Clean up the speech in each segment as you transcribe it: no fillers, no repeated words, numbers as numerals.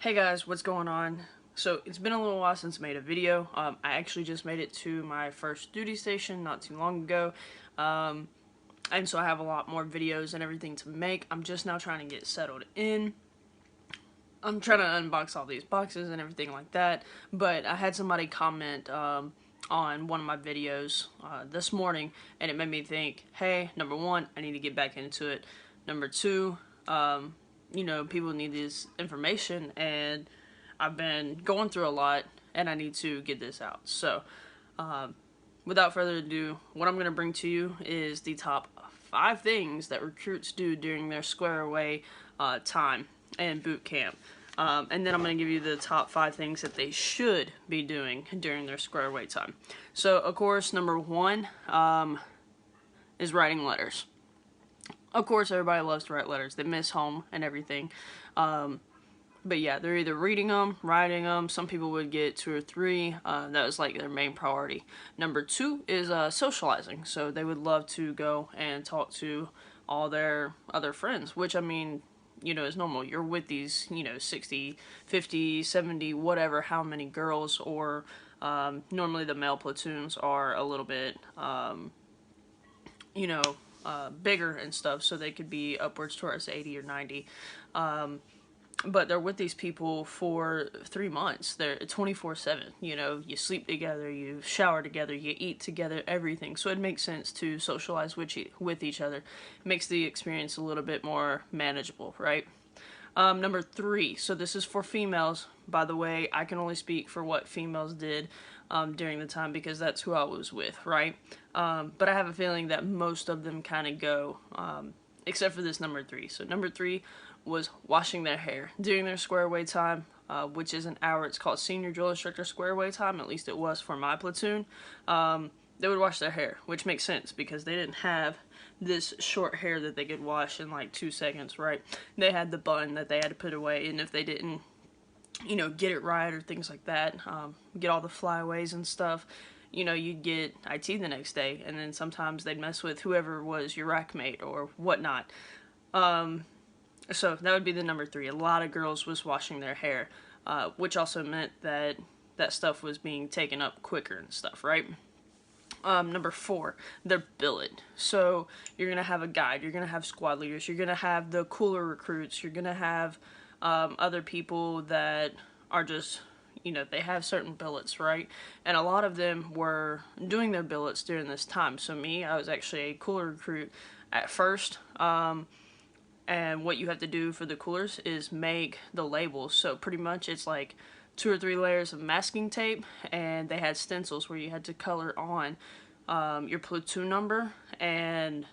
Hey guys, what's going on? So it's been a little while since I made a video. I actually just made it to my first duty station not too long ago. And so I have a lot more videos and everything to make. I'm just now trying to get settled in. I'm trying to unbox all these boxes and everything like that. But I had somebody comment on one of my videos this morning, and it made me think, hey, number one, I need to get back into it. Number two, people need this information, and I've been going through a lot, and I need to get this out. So, without further ado, what I'm going to bring to you is the top 5 things that recruits do during their square away time and boot camp. And then I'm going to give you the top 5 things that they should be doing during their square away time. So, of course, number 1 is writing letters. Of course, everybody loves to write letters. They miss home and everything. But yeah, they're either reading them, writing them. Some people would get 2 or 3. That was like their main priority. Number 2 is socializing. So they would love to go and talk to all their other friends, which, I mean, is normal. You're with these, 60, 50, 70, whatever, how many girls, or normally the male platoons are a little bit, bigger and stuff, so they could be upwards towards 80 or 90. But they're with these people for 3 months. They're 24/7. You sleep together, you shower together, you eat together, everything. So it makes sense to socialize with each other. It makes the experience a little bit more manageable, right? Number 3, so this is for females. By the way, I can only speak for what females did during the time because that's who I was with, right? But I have a feeling that most of them kind of go, except for this number 3. So number 3 was washing their hair during their square away time, which is an hour. It's called Senior Drill Instructor Square Away Time. At least it was for my platoon. They would wash their hair, which makes sense because they didn't have this short hair that they could wash in like 2 seconds, right? They had the bun that they had to put away, and if they didn't, get it right or things like that, get all the flyaways and stuff, you'd get IT the next day, and then sometimes they'd mess with whoever was your rack mate or whatnot. So that would be the number 3. A lot of girls was washing their hair, which also meant that that stuff was being taken up quicker and stuff, right? Number 4, their billet. So you're going to have a guide, you're going to have squad leaders, you're going to have the cooler recruits, you're going to have other people that are just, they have certain billets, right? And a lot of them were doing their billets during this time. So me, I was actually a cooler recruit at first. And what you have to do for the coolers is make the labels. So pretty much it's like 2 or 3 layers of masking tape, and they had stencils where you had to color on your platoon number and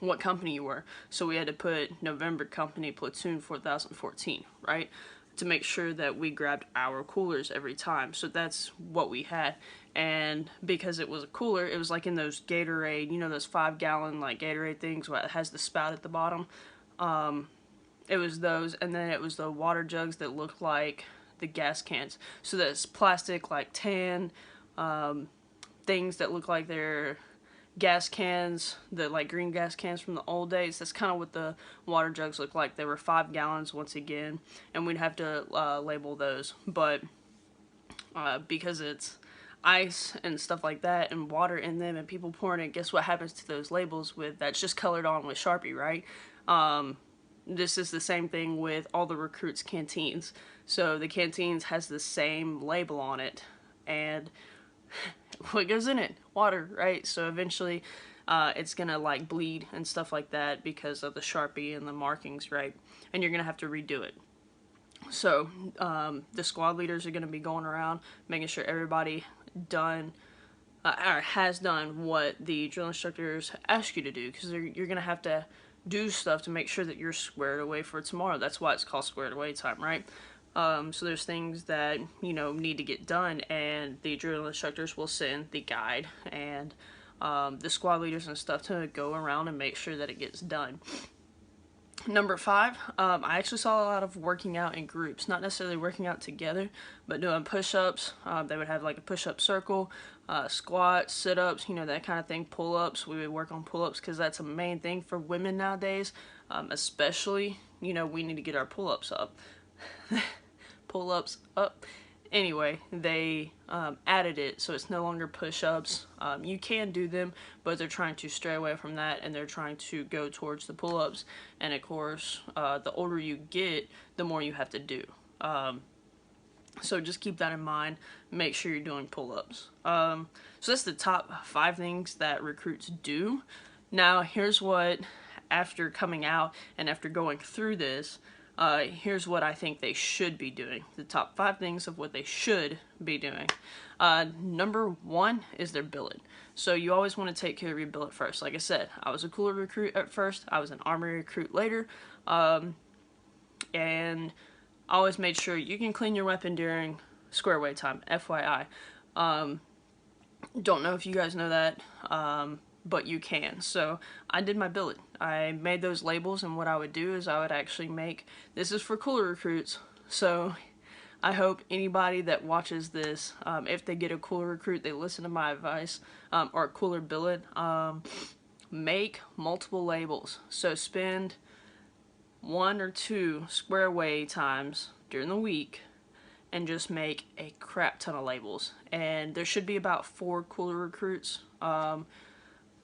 what company you were. So we had to put November Company Platoon 4014, right? To make sure that we grabbed our coolers every time. So that's what we had. And because it was a cooler, it was like in those Gatorade, those 5-gallon like Gatorade things where it has the spout at the bottom. It was those, and then it was the water jugs that looked like the gas cans. So that's plastic, like tan things that look like they're gas cans, the like green gas cans from the old days. That's kind of what the water jugs look like. They were 5 gallons once again, and we'd have to label those. But because it's ice and stuff like that and water in them and people pouring it, guess what happens to those labels that's just colored on with Sharpie, right? This is the same thing with all the recruits' canteens. So the canteens has the same label on it, and what goes in it? Water, right? So eventually it's gonna like bleed and stuff like that because of the Sharpie and the markings, right? And you're gonna have to redo it. So the squad leaders are gonna be going around making sure everybody done or has done what the drill instructors ask you to do, because you're gonna have to do stuff to make sure that you're squared away for tomorrow. That's why it's called squared away time, right? So there's things that, need to get done, and the drill instructors will send the guide and the squad leaders and stuff to go around and make sure that it gets done. Number 5, I actually saw a lot of working out in groups, not necessarily working out together, but doing push-ups. They would have like a push-up circle, squats, sit-ups, that kind of thing, pull-ups. We would work on pull-ups because that's a main thing for women nowadays, especially, we need to get our pull-ups up. pull-ups up. Anyway, they added it so it's no longer push-ups. You can do them, but they're trying to stray away from that, and they're trying to go towards the pull-ups. And of course, the older you get, the more you have to do. So just keep that in mind. Make sure you're doing pull-ups. So that's the top 5 things that recruits do. Now, here's what, after coming out and after going through this, here's what I think they should be doing. The top 5 things of what they should be doing. Number 1 is their billet. So you always want to take care of your billet first. Like I said, I was a cooler recruit at first. I was an army recruit later. And I always made sure you can clean your weapon during square away time, FYI. Don't know if you guys know that, but you can. So I did my billet. I made those labels, and what I would do is I would actually make, this is for cooler recruits, so I hope anybody that watches this, if they get a cooler recruit, they listen to my advice, or a cooler billet, make multiple labels. So spend 1 or 2 square away times during the week and just make a crap ton of labels. And there should be about 4 cooler recruits.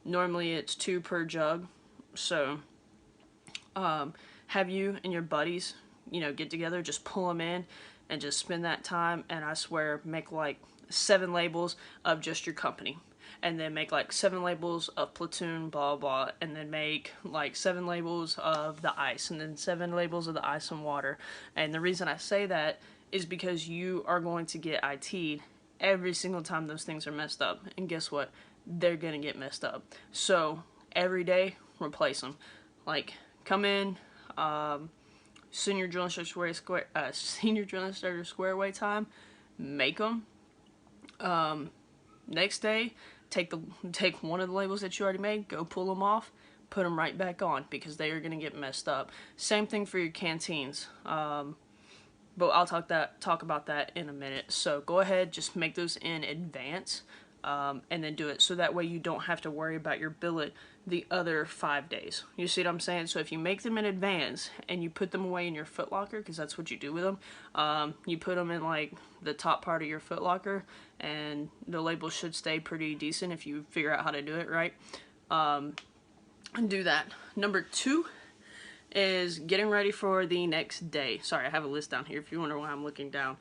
Normally it's 2 per jug. So have you and your buddies, you know, get together, just pull them in and just spend that time, and I swear make like 7 labels of just your company, and then make like 7 labels of platoon, blah blah, and then make like 7 labels of the ice, and then 7 labels of the ice and water. And the reason I say that is because you are going to get IT'd every single time those things are messed up, and guess what? They're gonna get messed up. So every day, replace them. Like, come in, senior drill instructor square away time, make them. Next day, take one of the labels that you already made, go pull them off, put them right back on, because they are gonna get messed up. Same thing for your canteens. But I'll talk about that in a minute. So go ahead, just make those in advance, and then do it. So that way you don't have to worry about your billet the other 5 days. You see what I'm saying? So if you make them in advance and you put them away in your foot locker, because that's what you do with them, you put them in like the top part of your foot locker, and the labels should stay pretty decent if you figure out how to do it right. And do that. Number 2 is getting ready for the next day. Sorry, I have a list down here if you wonder why I'm looking down.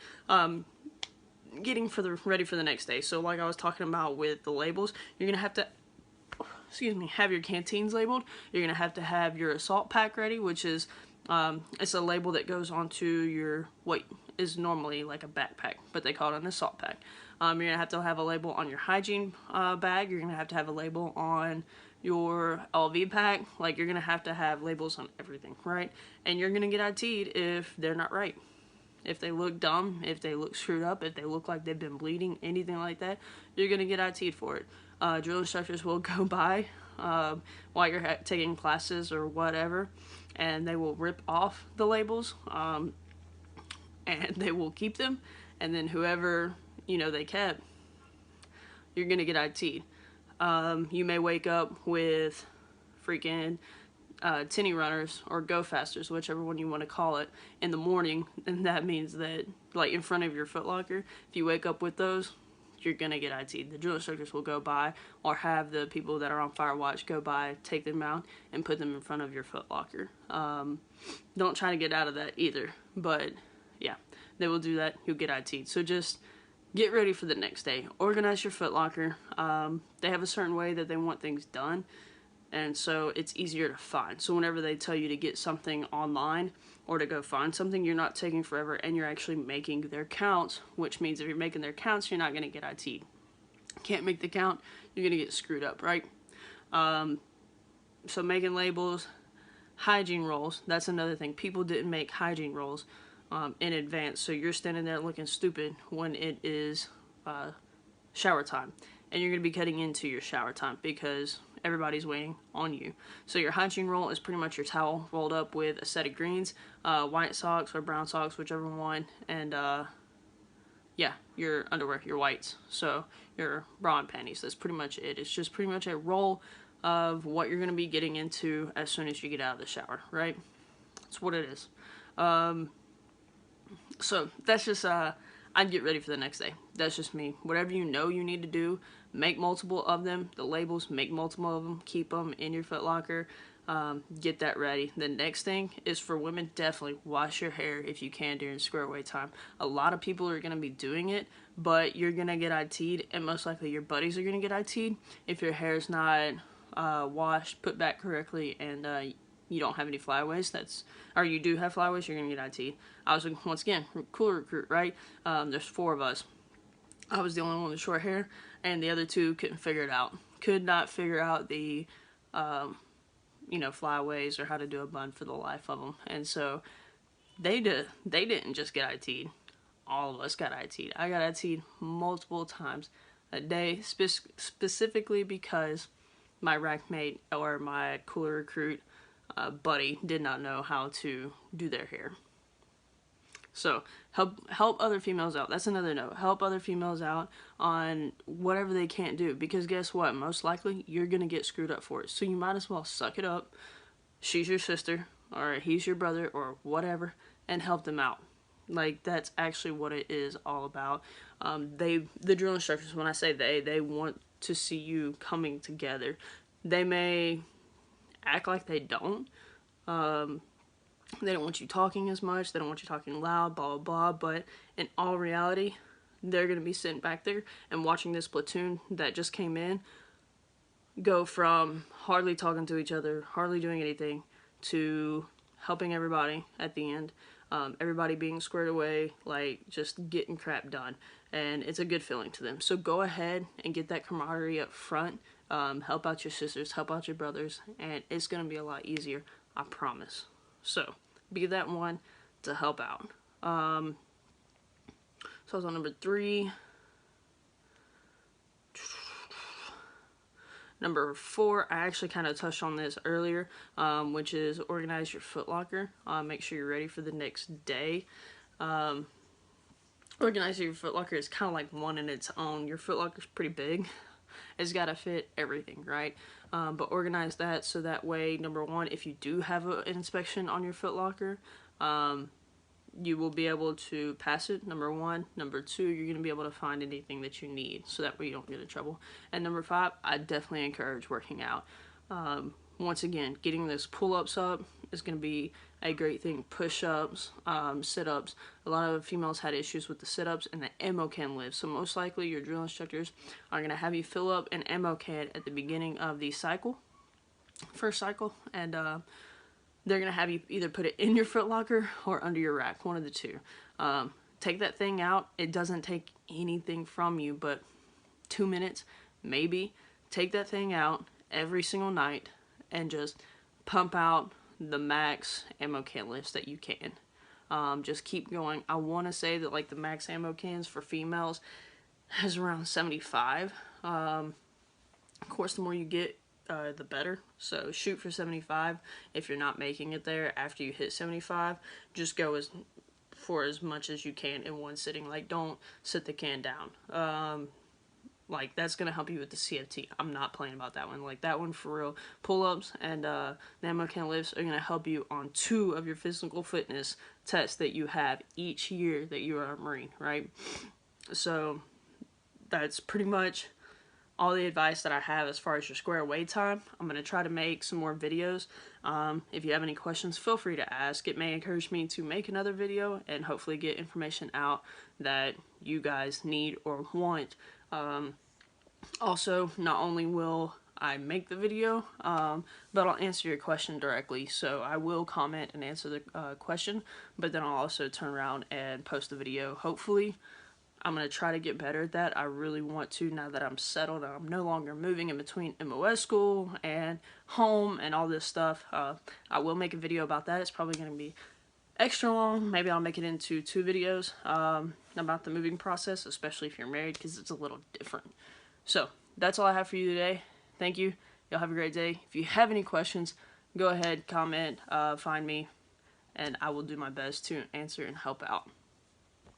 Getting ready for the next day. So like I was talking about with the labels, you're gonna have to, have your canteens labeled. You're gonna have to have your assault pack ready, which is it's a label that goes onto your, what is normally like a backpack, but they call it an assault pack. You're gonna have a label on your hygiene bag. You're gonna have a label on your LV pack. Like, you're gonna have labels on everything, right? And you're gonna get IT'd if they're not right. If they look dumb, if they look screwed up, if they look like they've been bleeding, anything like that, you're gonna get IT'd for it. Drill instructors will go by while you're taking classes or whatever, and they will rip off the labels, and they will keep them, and then whoever, you know, they kept, you're gonna get IT'd. You may wake up with freaking tinny runners or go fasters, whichever one you want to call it, in the morning, and that means that, like, in front of your foot locker, if you wake up with those, you're gonna get IT'd. The drill instructors will go by, or have the people that are on fire watch go by, take them out, and put them in front of your foot locker. Don't try to get out of that either, but yeah, they will do that. You'll get IT'd. So just get ready for the next day. Organize your foot locker. They have a certain way that they want things done, and so it's easier to find. So whenever they tell you to get something online or to go find something, you're not taking forever, and you're actually making their counts, which means if you're making their counts, you're not going to get IT'd. Can't make the count, you're going to get screwed up, right? So making labels, hygiene rolls, that's another thing. People didn't make hygiene rolls in advance, so you're standing there looking stupid when it is shower time, and you're going to be cutting into your shower time because everybody's waiting on you. So your hygiene roll is pretty much your towel rolled up with a set of greens, white socks or brown socks, whichever one, and yeah, your underwear, your whites, so your bra and panties. That's pretty much it. It's just pretty much a roll of what you're going to be getting into as soon as you get out of the shower, right? That's what it is. So that's just I'd get ready for the next day. That's just me. Whatever you know you need to do, make multiple of them. The labels, make multiple of them. Keep them in your Foot Locker. Get that ready. The next thing is for women, definitely wash your hair if you can during square away time. A lot of people are going to be doing it, but you're going to get IT'd, and most likely your buddies are going to get IT'd if your hair is not washed, put back correctly, and you don't have any flyaways. Or you do have flyaways, you're going to get IT'd. I was, once again, cool recruit, right? There's 4 of us. I was the only one with short hair, and the other 2 couldn't figure it out. Could not figure out the flyaways or how to do a bun for the life of them. And so they didn't just get IT'd. All of us got IT'd. I got IT'd multiple times a day, specifically because my rack mate or my cooler recruit buddy did not know how to do their hair. So help other females out. That's another note. Help other females out on whatever they can't do, because guess what? Most likely you're gonna get screwed up for it. So you might as well suck it up. She's your sister, or he's your brother, or whatever, and help them out. Like, that's actually what it is all about. The drill instructors, when I say they want to see you coming together. They may act like they don't. They don't want you talking as much. They don't want you talking loud, blah, blah, blah. But in all reality, they're going to be sitting back there and watching this platoon that just came in go from hardly talking to each other, hardly doing anything, to helping everybody at the end. Everybody being squared away, like just getting crap done. And it's a good feeling to them. So go ahead and get that camaraderie up front. Help out your sisters, help out your brothers, and it's going to be a lot easier, I promise. So be that one to help out. So I was on number 3. Number 4, I actually kind of touched on this earlier, which is organize your Foot Locker. Make sure you're ready for the next day. Organizing your Foot Locker is kind of like one in its own. Your Foot Locker is pretty big. It's got to fit everything, right? But organize that so that way, number 1, if you do have an inspection on your Foot Locker, you will be able to pass it, number 1. Number 2, you're going to be able to find anything that you need, so that way you don't get in trouble. And number 5, I definitely encourage working out. Once again, getting those pull-ups up is going to be a great thing. Push-ups, sit-ups. A lot of females had issues with the sit-ups and the ammo can lift. So most likely your drill instructors are going to have you fill up an ammo can at the beginning of the cycle, first cycle, and they're going to have you either put it in your Foot Locker or under your rack, one of the two. Take that thing out. It doesn't take anything from you but 2 minutes, maybe. Take that thing out every single night and just pump out the max ammo can lifts that you can. Just keep going. I want to say that like the max ammo cans for females has around 75. Of course, the more you get, the better. So shoot for 75. If you're not making it there after you hit 75, just go for as much as you can in one sitting. Like, don't sit the can down. Like, that's going to help you with the CFT. I'm not playing about that one. Like, that one for real. Pull-ups and the ammo can lifts are going to help you on 2 of your physical fitness tests that you have each year that you are a Marine, right? So that's pretty much all the advice that I have as far as your square away time. I'm going to try to make some more videos. If you have any questions, feel free to ask. It may encourage me to make another video and hopefully get information out that you guys need or want. Also, not only will I make the video, but I'll answer your question directly. So I will comment and answer the question, but then I'll also turn around and post the video. Hopefully, I'm going to try to get better at that. I really want to, now that I'm settled and I'm no longer moving in between MOS school and home and all this stuff. I will make a video about that. It's probably going to be extra long. Maybe I'll make it into 2 videos about the moving process, especially if you're married, because it's a little different. So that's all I have for you today. Thank you. Y'all have a great day. If you have any questions, go ahead, comment, find me, and I will do my best to answer and help out.